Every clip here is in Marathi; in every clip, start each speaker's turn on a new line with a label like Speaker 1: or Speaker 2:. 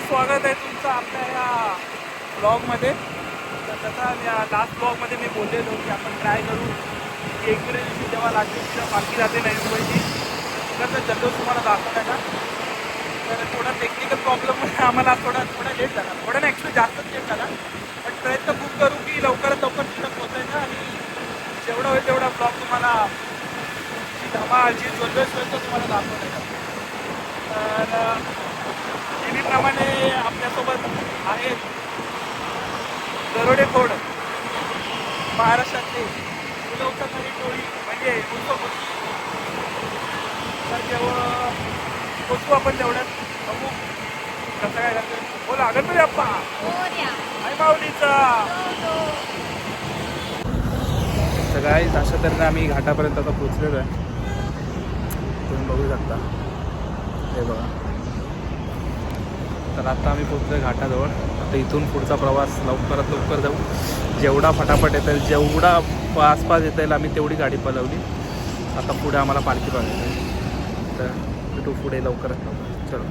Speaker 1: स्वागत आहे तुमचं आपल्या या ब्लॉगमध्ये. तर तसा लास्ट ब्लॉगमध्ये मी बोललेलो की आपण ट्राय करू की एकविरा दिवशी जेव्हा लागते तेव्हा पालखी जाते नवी मुंबईची, तिकडचा जल्लोष तुम्हाला दाखवण्याचा. तर थोडा टेक्निकल प्रॉब्लेममुळे आम्हाला थोडा लेट झाला, थोडा नाही ॲक्च्युली जास्तच लेट झाला. पण प्रयत्न खूप करू की लवकरात लवकर तिथं पोचायचा आणि जेवढा होईल तेवढा ब्लॉग तुम्हाला जी धमाल जी जल्लोष होईल तो तुम्हाला दाखवण्याचा. तर नेहमीप्रमाणे आपल्यासोबत आहेत दरोडेखोर महाराष्ट्रातले उलवतानारी टोळी म्हणजे उल्फमुली. तर जेव्हा पोचू आपण तेवढ्यात बघू कसं काय करतो. हो लागत नाही अप्पा आई माऊलीचा. तर काय अशा तऱ्हेने आम्ही घाटापर्यंत आता पोचलेलो आहे, तुम्ही बघू शकता. हे बघा, तर आता आम्ही पोचलो घाटाजवळ. आता इथून पुढचा प्रवास लवकरात लवकर जाऊ, जेवढा फटाफट येता येईल, जेवढा आसपास येता येईल आम्ही तेवढी गाडी पळवली. आता पुढे आम्हाला पालखी बघायची, तर भेटू पुढे लवकरात लवकर. चलो.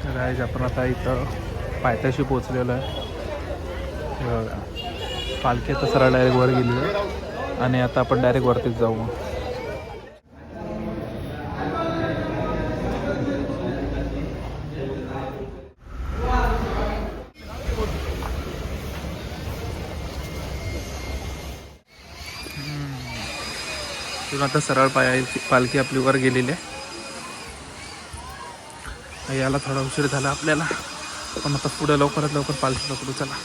Speaker 1: तर आपण आता इथं पायथ्याशी पोचलेलो आहे. बघा, पालखी आता सरळ डायरेक्ट वर गेली आहे आणि आता आपण डायरेक्ट वरतीच जाऊ. मग तिथून आता सरळ पालखी आपली वर गेलेली आहे. याला थोडा उशीर झाला आपल्याला, पण आता पुढे लवकरात लवकर पालखी पकडू. चला.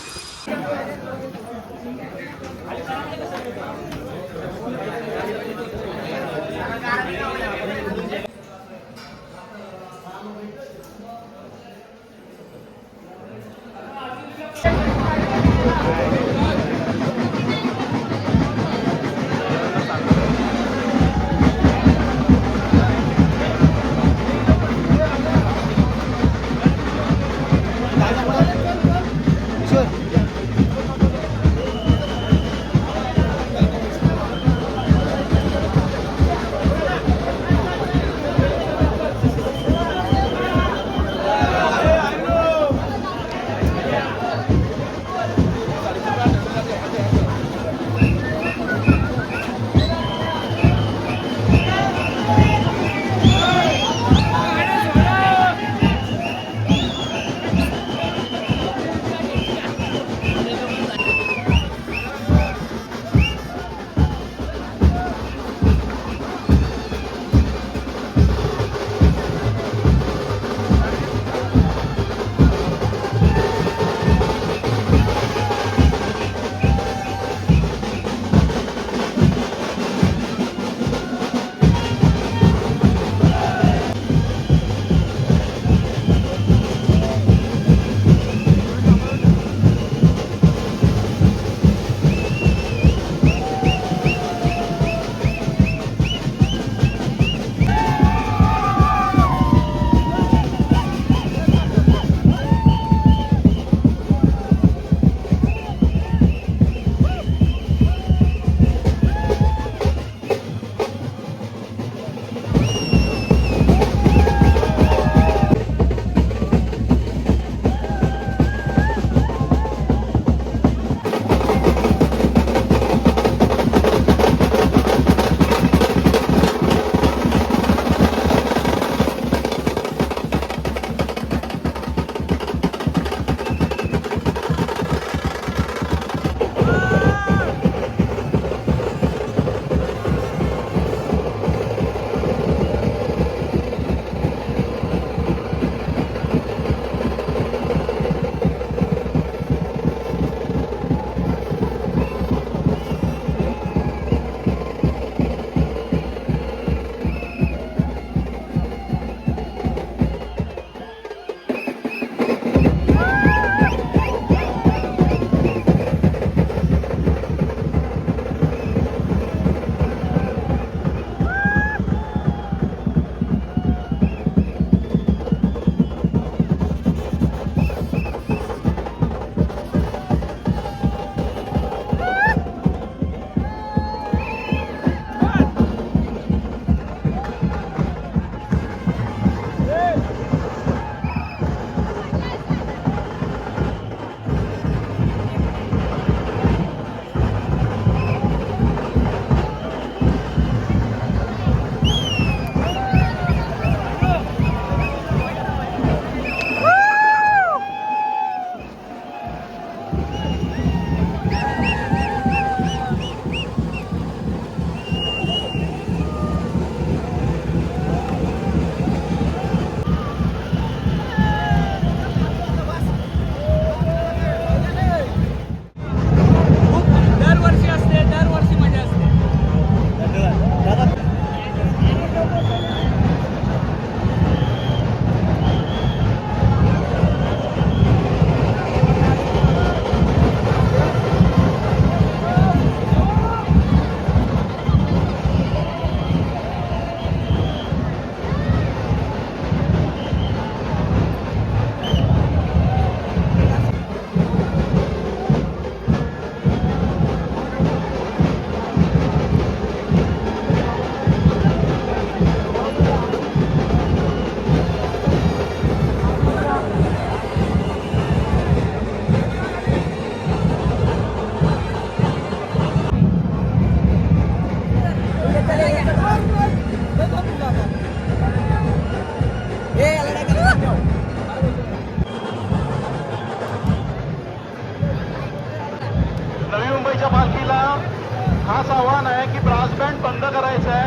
Speaker 2: बंद करायचं आहे,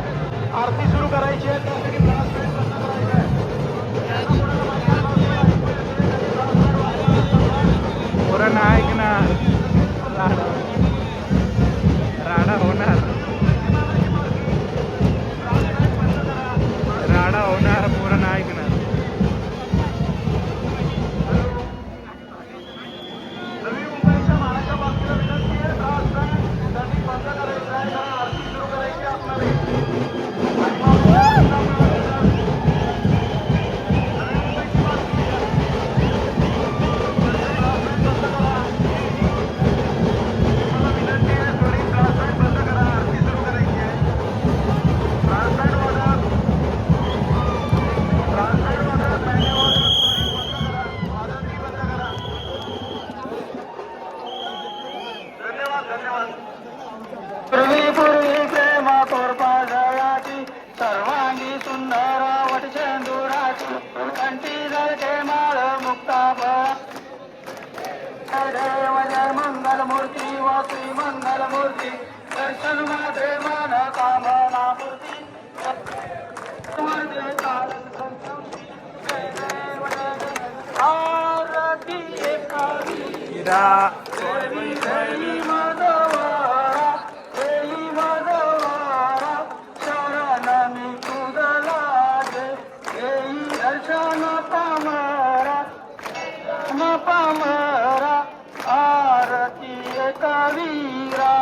Speaker 2: आरती सुरू करायची आहे, त्यासाठी ब्रास बँड बंद करायचं आहे.
Speaker 1: पोरं ऐक ना, राडा होणार, राडा होणार, पोरं ऐकणार.
Speaker 2: नवी मुंबईच्या महाराष्ट्र बाजूला विनंती आहे, ब्रास बँड त्यांनी बंद करायचं आहे, कारण आरती सुरू करायची आहे पूर्वी प्रेमा कोरपा जळाची सर्वांगी सुंदर वटचंदुराची कंठी जळके माळ मुक्ता देव जय मंगल मूर्ती व श्री मंगल मूर्ती दर्शन मात्रे मन कामना मूर्ती आरती एकावी पामरा आरती कवीरा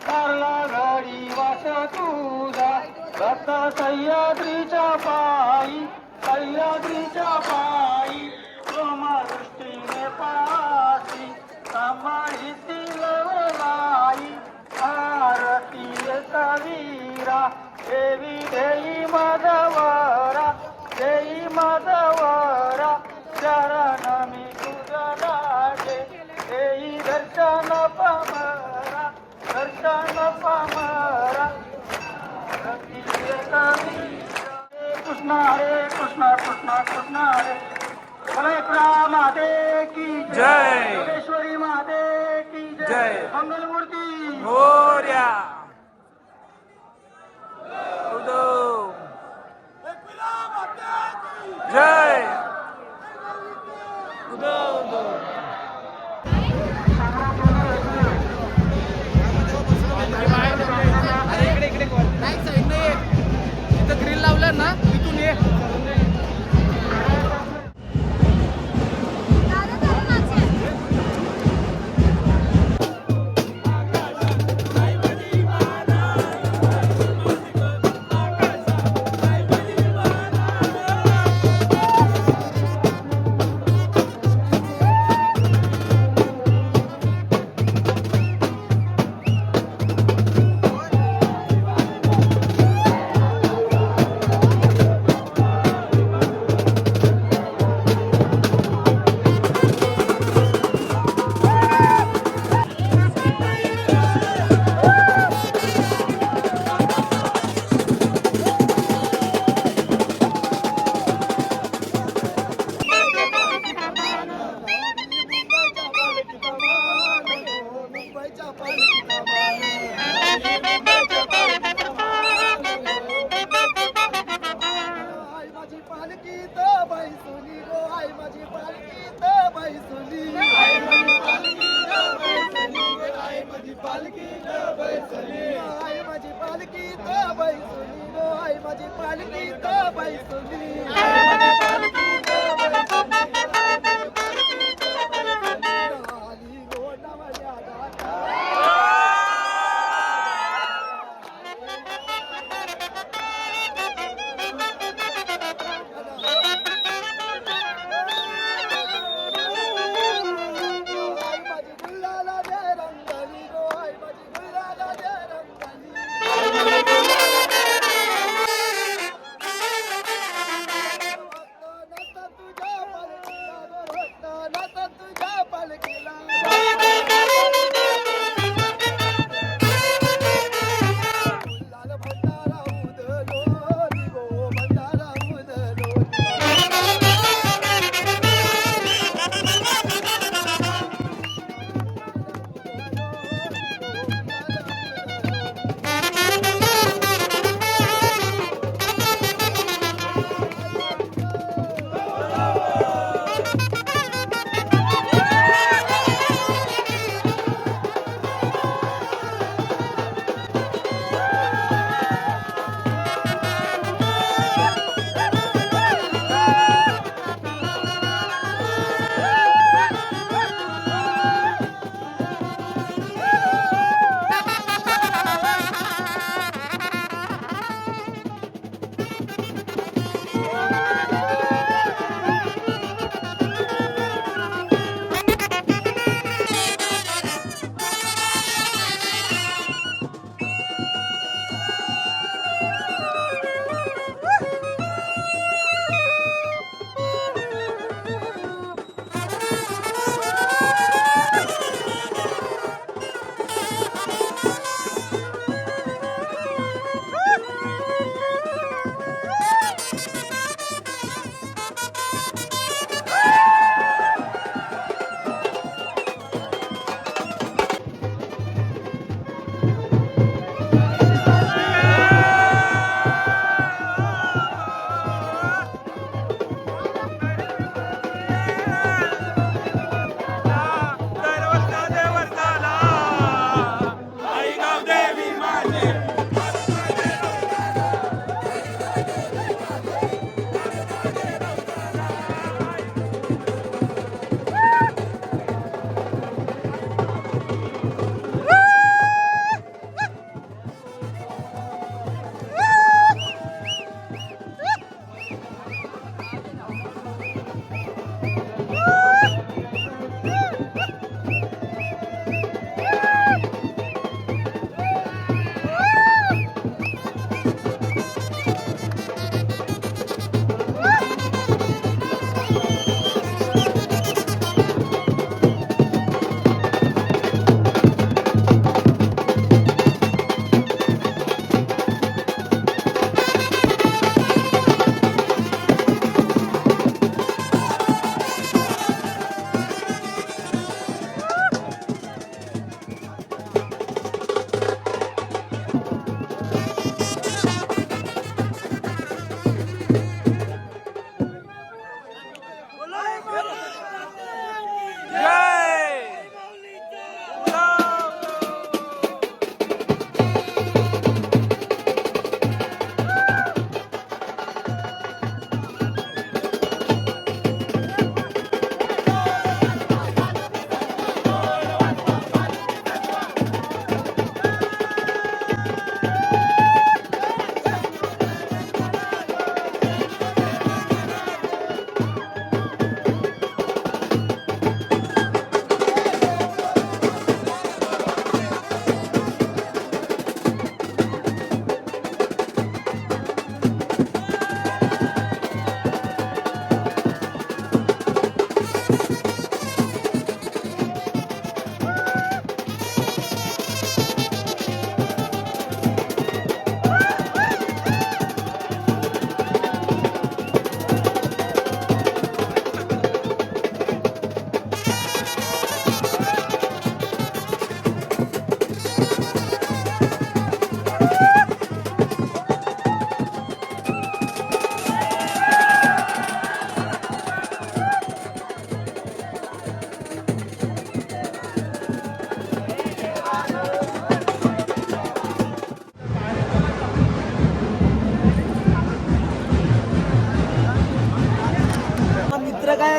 Speaker 2: कारला घडी वास तुझा भक्त सह्याद्रीच्या पायी सह्याद्रीच्या पायी दृष्टीने पासी सांभाळीतील लाई आरती कवीरा देवी देई माधवरा देई माधवरा चरण मी तुझा लागे देई दर्शन पामरा दर्शन पामरा कृष्ण हरे कृष्ण कृष्ण कृष्ण हरे कलेक्रा माते की
Speaker 1: जय,
Speaker 2: योगेश्वरी माते की
Speaker 1: जय,
Speaker 2: मंगलमूर्ती
Speaker 1: मोरया, उद्धव जय, उद्धव
Speaker 3: नाही साईड नाही इथं ग्रिल लावलं ना इथून ये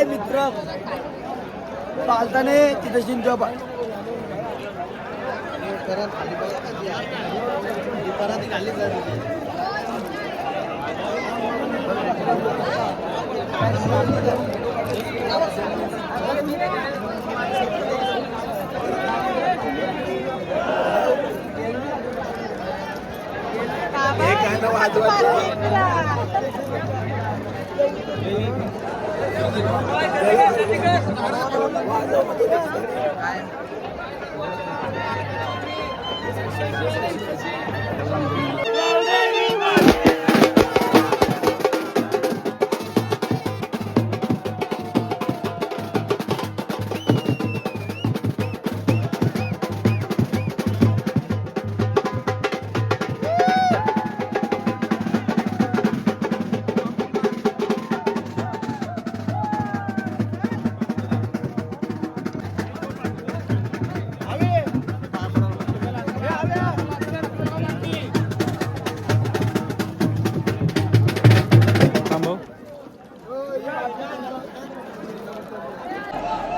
Speaker 2: आहे मित्र चालताना तिथं जिंजोबा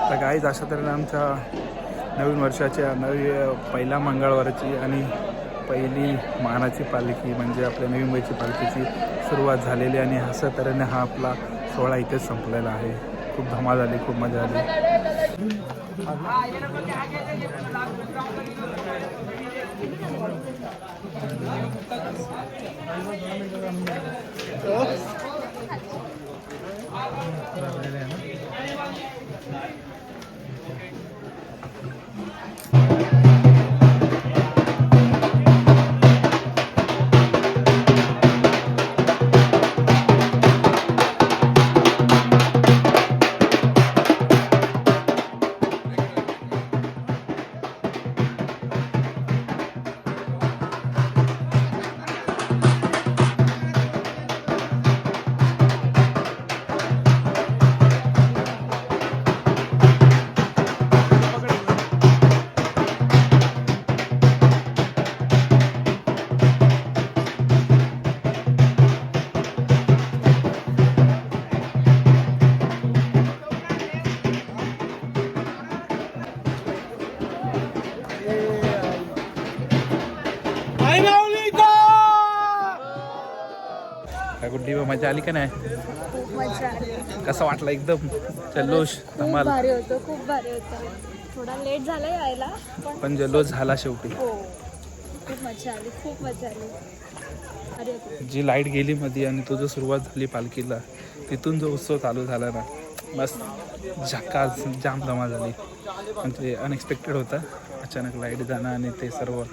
Speaker 1: तर गाईज अशा तऱ्हेने आमच्या नवीन वर्षाच्या पहिल्या मंगळवारची आणि पहिली मानाची पालखी म्हणजे आपल्या नवी मुंबईची पालखीची सुरुवात झालेली आणि अशा तऱ्हेने हा आपला सोहळा इथेच संपलेला आहे. खूप धमाल झाली, खूप मजा आली. काय गुड्डी मजा आली का नाही?
Speaker 4: खूप मजा आली.
Speaker 1: कसं वाटलं? एकदम जल्लोष
Speaker 4: खूप
Speaker 1: धमाल.
Speaker 4: भारी होतं, खूप भारी होतं. थोडा लेट झाला यायला
Speaker 1: पण जल्लोष झाला शेवटी.
Speaker 4: हो खूप मजा आली, खूप मजा आली. भारी होतं.
Speaker 1: जी लाईट गेली मध्ये आणि तुझं सुरुवात झाली पालखीला, तिथून जो उत्सव चालू झाला ना, मस्त झकास जाम धमाल झाली. म्हणजे अनएक्सपेक्टेड होता अचानक लाईट जाणं आणि ते सर्व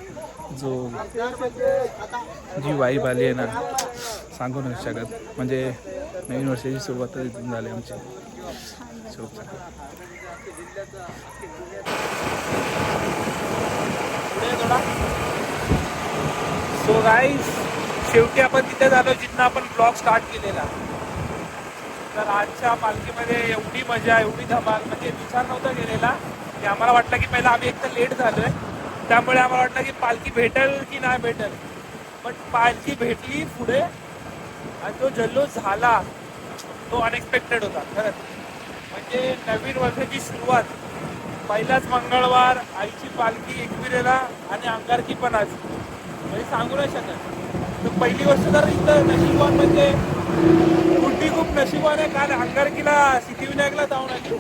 Speaker 1: जी वाईब आली आहे ना, सांगू नाही शकत. म्हणजे नवीन वर्षाची सुरुवातच इथून झाली आमची. सो गाईज, शेवटी आपण तिथे झालो जिथनं आपण ब्लॉग स्टार्ट केलेला. तर आजच्या पालखीमध्ये एवढी मजा, एवढी धमाल, म्हणजे विचार नव्हता केलेला की आम्हाला वाटलं की पहिला आम्ही एक तर लेट झालोय, त्यामुळे आम्हाला वाटलं की पालखी भेटेल की नाही भेटेल. बट पालखी भेटली पुढे आणि तो जल्लोष झाला तो अनएक्सपेक्टेड होता खरंच. म्हणजे नवीन वर्षाची सुरुवात, पहिलाच मंगळवार, आईची पालखी एकविरेला आणि अंगारकी पण आज, म्हणजे सांगू नाही शकत. तर पहिली वर्ष तर इथं नशिबवान, म्हणजे गुड्डी खूप नशिबवान आहे, कारण अंगारकीला सिद्धिविनायकला जाऊन आली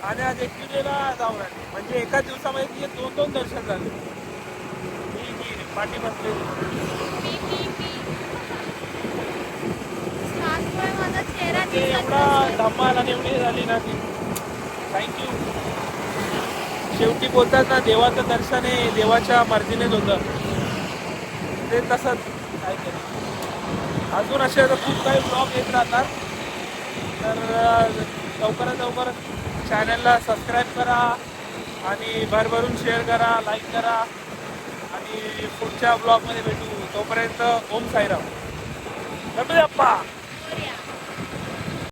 Speaker 1: आणि आज एकविरेला जाऊन आली. म्हणजे एका दिवसामध्ये तिचे 2-2 दर्शन झाले. पाठी बसलेली एवढा धमाल आणि एवढी झाली ना ती. थँक्यू. शेवटी बोलतात ना, देवाचं दर्शन हे देवाच्या मर्जीनेच होतं, ते तसंच काय केलं. अजून असे खूप काही ब्लॉग येत राहतात. तर लवकरात लवकर चॅनलला सबस्क्राईब करा आणि भरभरून शेअर करा, लाईक करा आणि पुढच्या ब्लॉगमध्ये भेटू. तोपर्यंत ओम साईराम. गणपती बाप्पा.